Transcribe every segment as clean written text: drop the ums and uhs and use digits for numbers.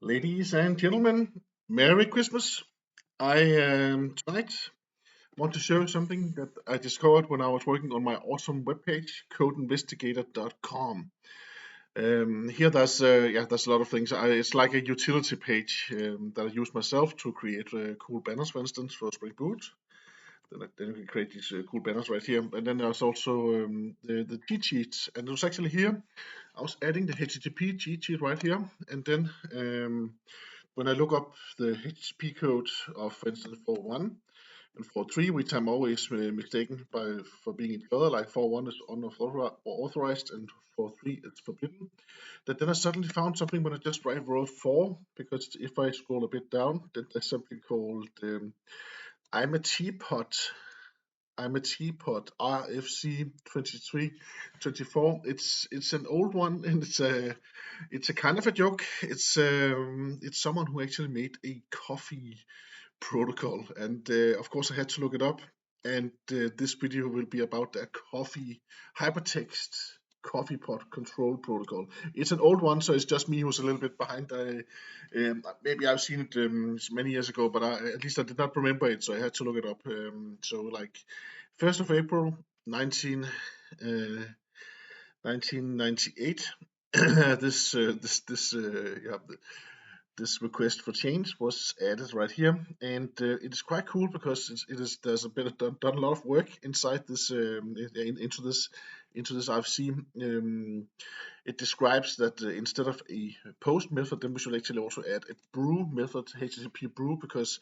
Ladies and gentlemen, Merry Christmas. I tonight want to show something that I discovered when I was working on my awesome webpage, codeinvestigator.com. Here there's a lot of things. It's like a utility page that I use myself to create cool banners, for instance, for Spring Boot. Then you can create these cool banners right here. And then there's also the cheat sheets. And it was actually here. I was adding the HTTP cheat sheet right here. And then when I look up the HTTP code of, for instance, 4.1 and 4.3, which I'm always mistaken for being in other, like 4.1 is unauthorized and 4.3 is forbidden. That then I suddenly found something when I just wrote 4, because if I scroll a bit down, then there's something called I'm a teapot. I'm a teapot RFC 2324. It's an old one, and it's a kind of a joke. It's someone who actually made a coffee protocol, and of course I had to look it up. And this video will be about a coffee hypertext coffee pot control protocol. It's an old one, so it's just me who's a little bit behind. Maybe I've seen it many years ago, but at least I did not remember it, so I had to look it up. So like 1st of April 19 uh, 1998. This request for change was added right here, and it is quite cool because there's a bit done a lot of work inside this into this RFC. It describes that instead of a post method, then we should actually also add a brew method, HTTP brew, because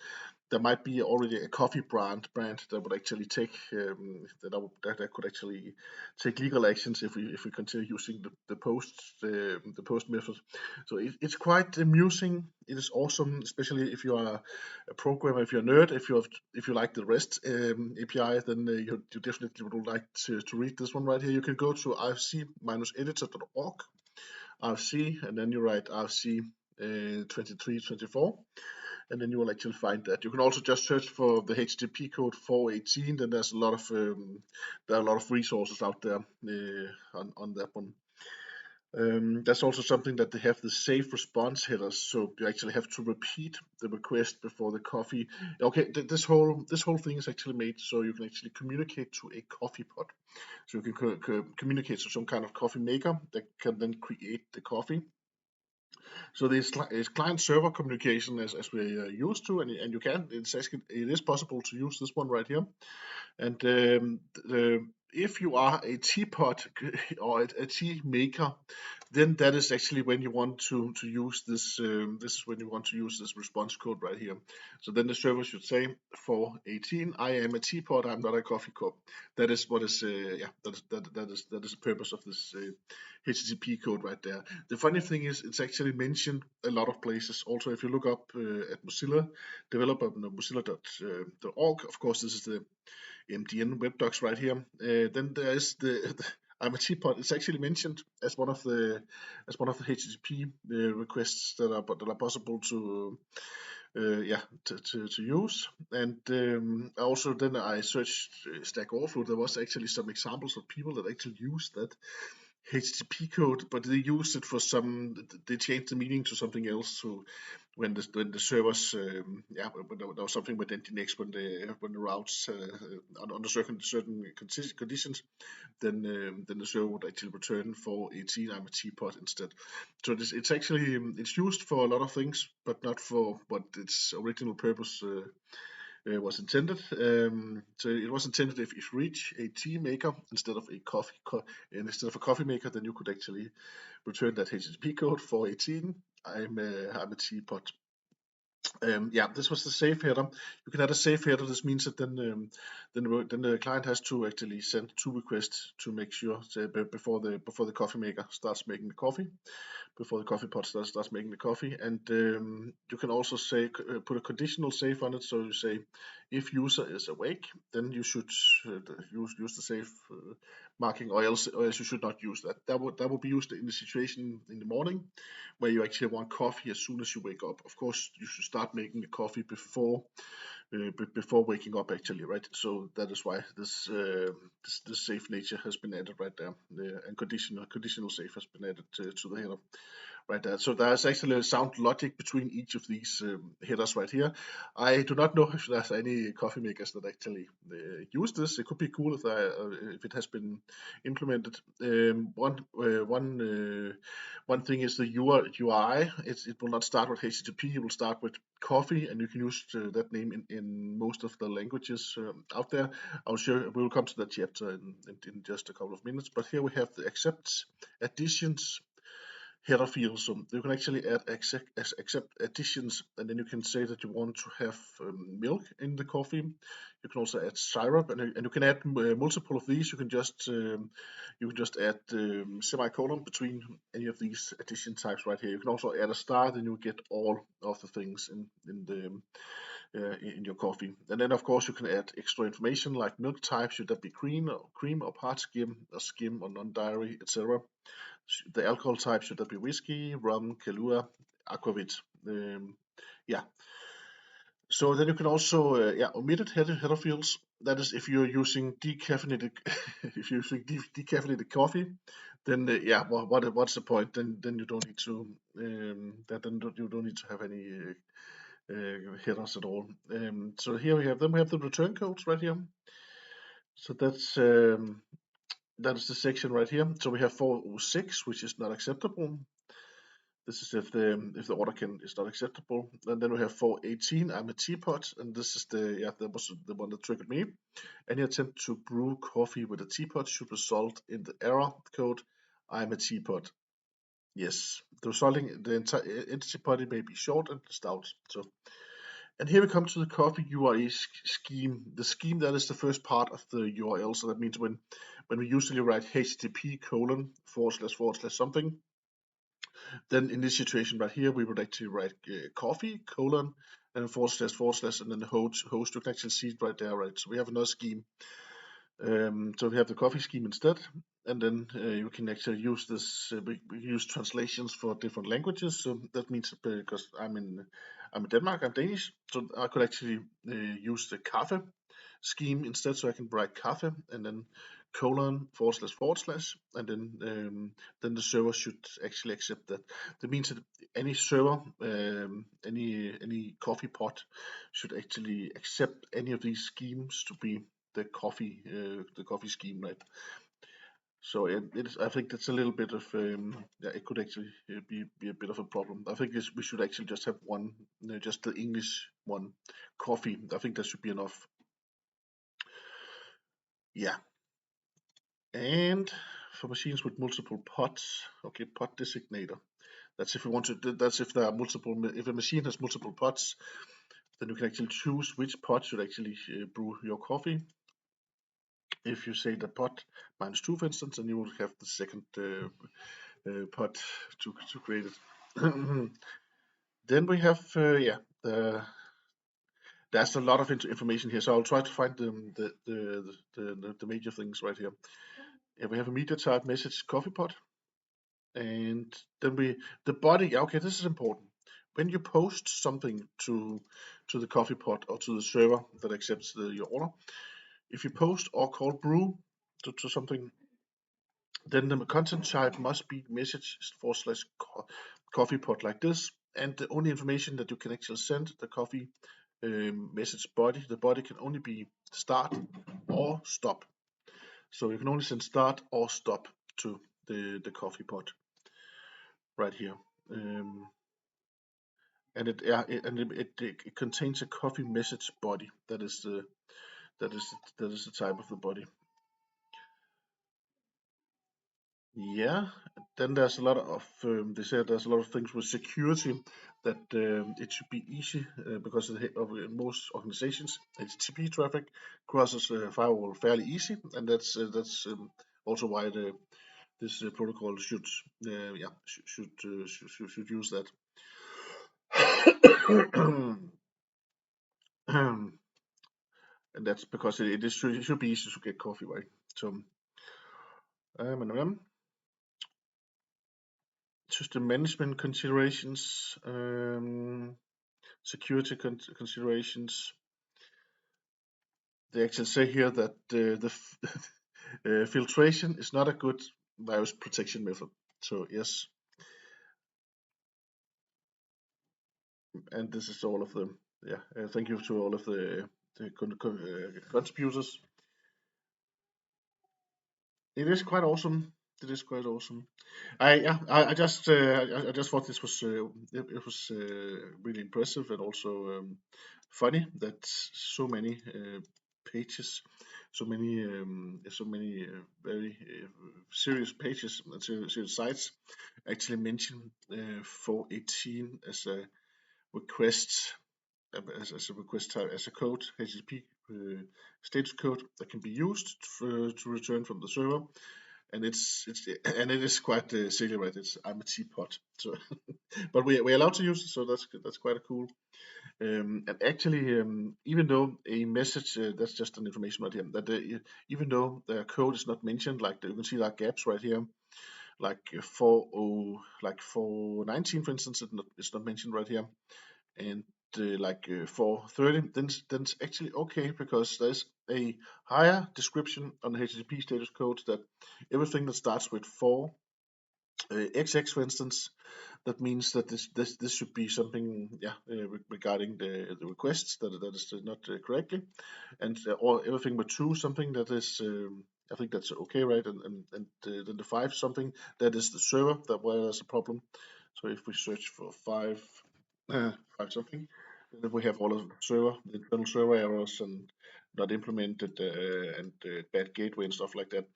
there might be already a coffee brand that would actually take that could actually take legal actions if we continue using the post method. So it's quite amusing. It is awesome, especially if you are a programmer, if you're a nerd, if you like the REST API, then you definitely would like to read this one right here. You can go to rfc-editor.org, RFC, and then you write RFC 2324, and then you will actually find that. You can also just search for the HTTP code 418. Then there's a lot of there are a lot of resources out there on that one. That's also something that they have the safe response headers, so you actually have to repeat the request before the coffee. Okay, this whole thing is actually made so you can actually communicate to a coffee pot, so you can communicate to some kind of coffee maker that can then create the coffee. So this is client server communication as we're used to, and it is possible to use this one right here. And if you are a teapot or a tea maker, then that is actually when you want to use this. This is when you want to use this response code right here. So then the server should say 418, I am a teapot, I'm not a coffee cup. That is what is yeah, that is the purpose of this HTTP code right there. The funny thing is, it's actually mentioned a lot of places. Also, if you look up at Mozilla developer, no, Mozilla.org, of course, this is the MDN web docs right here. Then there is the I'm a teapot. It's actually mentioned as one of the HTTP requests that are possible to to use. And also then I searched Stack Overflow. There was actually some examples of people that actually use that HTTP code, but they used it for they changed the meaning to something else. So when the servers, when there was something with Nginx, when the routes under certain conditions, then the server would actually return 418, I'm a teapot instead. So it's actually it's used for a lot of things, but not for what its original purpose was intended. So it was intended if you reach a tea maker instead of a instead of a coffee maker, then you could actually return that HTTP code 418. I'm a teapot. Yeah, this was the safe header. You can add a safe header. This means that then the client has to actually send two requests to make sure before the coffee maker starts making the coffee, before the coffee pot starts making the coffee. And you can also say put a conditional safe on it. So you say if user is awake, then you should use the safe marking, or else you should not use that. That would be used in the situation in the morning where you actually want coffee as soon as you wake up. Of course, you should start making the coffee before waking up, actually, right? So that is why this safe nature has been added right there, and conditional safe has been added to the header right there. So there's actually a sound logic between each of these headers right here. I do not know if there's any coffee makers that actually use this. It could be cool if it has been implemented. One thing is the UI. It will not start with HTTP. It will start with coffee, and you can use that name in most of the languages out there. I'll show. We will come to that chapter in just a couple of minutes. But here we have the accept additions header field. So you can actually add accept additions, and then you can say that you want to have milk in the coffee. You can also add syrup, and you can add multiple of these. You can just add semicolon between any of these addition types right here. You can also add a star, then you get all of the things in your coffee. And then of course you can add extra information like milk type, should that be cream or part skim or skim or non-dairy, etc. The alcohol type, should that be whiskey, rum, Kahlua, aquavit. Yeah. So then you can also omitted header fields. That is if you're using decaffeinated if you're using decaffeinated coffee, then what's the point? Then you don't need to you don't need to have any headers at all. So here we have the return codes right here. So that is the section right here. So we have 406, which is not acceptable. This is if the order is not acceptable. And then we have 418, I'm a teapot, and this is that was the one that triggered me. Any attempt to brew coffee with a teapot should result in the error code, I'm a teapot. Yes, the entire entity body may be short and stout. So, and here we come to the coffee URL scheme. The scheme, that is the first part of the URL. So that means when we usually write HTTP // something, then in this situation right here, we would actually write coffee and then // and then the host. You can actually see it right there, right? So we have another scheme. So we have the coffee scheme instead, and then you can actually use this. We use translations for different languages. So that means because I'm in Denmark, I'm Danish, so I could actually use the kaffe scheme instead. So I can write kaffe and then // and then the server should actually accept that. That means that any server, any coffee pot should actually accept any of these schemes to be the coffee scheme, right? So I think that's a little bit of it could actually be a bit of a problem. I think we should actually just have one, just the English one, coffee. I think that should be enough. Yeah. And for machines with multiple pots, okay, pot designator. That's if you want to. That's if there are multiple. If a machine has multiple pots, then you can actually choose which pot should actually brew your coffee. If you say the pot -2, for instance, then you will have the second pot to create it. Then we have there's a lot of information here, so I'll try to find the major things right here. We have a media type message coffee pot, and then the body. Yeah, okay, this is important. When you post something to the coffee pot or to the server that accepts your order, if you post or call brew to something, then the content type must be message / coffee pot like this, and the only information that you can actually send the coffee message body, the body can only be start or stop. So you can only send start or stop to the coffee pot right here. And it contains a coffee message body. That is the type of the body. Yeah, then there's a lot of they said there's a lot of things with security that it should be easy because of most organizations HTTP traffic crosses firewall fairly easy, and that's also why this protocol should should use that. And that's because it should be easy to get coffee, right? So system management considerations, security considerations. They actually say here that the filtration is not a good virus protection method. So yes, And this is all of them. Yeah, thank you to all of the contributors. It is quite awesome. It is quite awesome. I just thought this was it was really impressive and also funny that so many pages, so many very serious pages and serious sites actually mention 418 as a request as a request type, as a code, HTTP status code that can be used to return from the server. And and it is quite silly, right? It's I'm a teapot, so but we're allowed to use it, so that's quite cool. And actually, even though a message that's just an information right here that even though the code is not mentioned, like you can see there are gaps right here, like 419 for instance, it's not mentioned right here, and like 430, then it's actually okay because there's a higher description on the HTTP status code that everything that starts with 4 XX, for instance, that means that this should be something, yeah, regarding the requests that is not correctly, and or everything with 2 something that is. I think that's okay, right? And then the 5 something that is the server that where there's a problem. So if we search for 5 5 something, then we have all of the internal server errors and not implemented and bad gateway and stuff like that.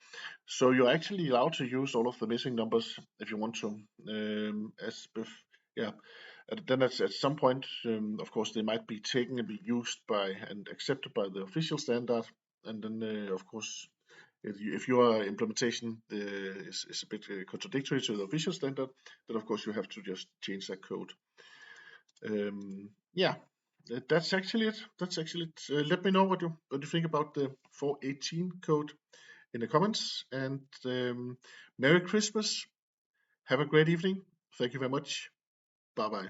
So you're actually allowed to use all of the missing numbers if you want to. Yeah, and then at some point, of course, they might be taken and be used by and accepted by the official standard. And then, of course, if your implementation is a bit contradictory to the official standard, then of course you have to just change that code. Yeah, that's actually it. That's actually it. Let me know what you think about the 418 code in the comments. And Merry Christmas. Have a great evening. Thank you very much. Bye bye.